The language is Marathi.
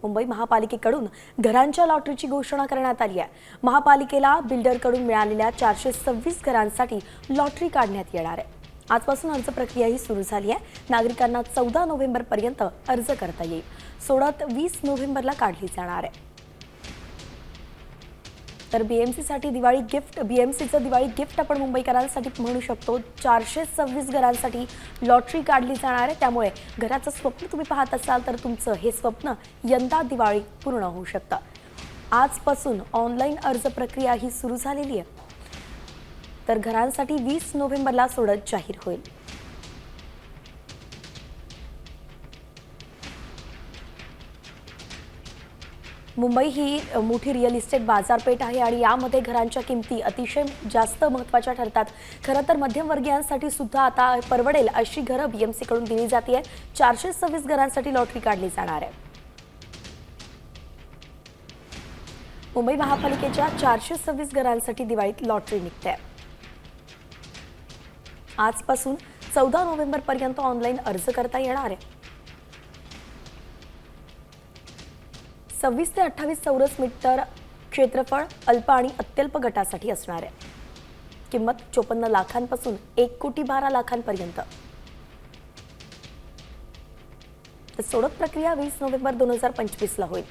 मुंबई महापालिकेकडून घरांच्या लॉटरीची घोषणा करण्यात आली आहे। महापालिकेला बिल्डरकडून मिळालेल्या 426 घरांसाठी लॉटरी काढण्यात येणार आहे। आजपासून अर्ज प्रक्रियाही सुरू झाली आहे। नागरिकांना 14 नोव्हेंबरपर्यंत अर्ज करता येईल। सोडत 20 नोव्हेंबरला काढली जाणार आहे। तर बीएमसीसाठी दिवाळी गिफ्ट, बीएमसीचं दिवाळी गिफ्ट आपण मुंबईकरांसाठी म्हणू शकतो। 426 घरांसाठी लॉटरी काढली जाणार आहे। त्यामुळे घराचं स्वप्न तुम्ही पाहत असाल तर तुमचं हे स्वप्न यंदा दिवाळी पूर्ण होऊ शकतं। आजपासून ऑनलाईन अर्ज प्रक्रिया ही सुरू झालेली आहे। तर घरांसाठी 20 नोव्हेंबरला सोडत जाहीर होईल। मुंबई ही मोठी रिअल इस्टेट बाजारपेठ आहे आणि यामध्ये घरांच्या किमती अतिशय जास्त महत्त्वाच्या ठरतात। खरं तर मध्यमवर्गीयांसाठी सुद्धा आता परवडेल अशी घरं बीएमसी कडून दिली जाते। 426 घरांसाठी लॉटरी काढली जाणार आहे। मुंबई महापालिकेच्या 426 घरांसाठी दिवाळीत लॉटरी निघते। आजपासून 14 नोव्हेंबरपर्यंत ऑनलाईन अर्ज करता येणार आहे। 26 ते 28 चौरस मीटर क्षेत्रफळ अल्प आणि अत्यल्प गटासाठी असणार आहे। किंमत 54 लाखांपासून 1,12 लाखांपर्यंत। सोडत प्रक्रिया 20 नोव्हेंबर 2025 ला होईल।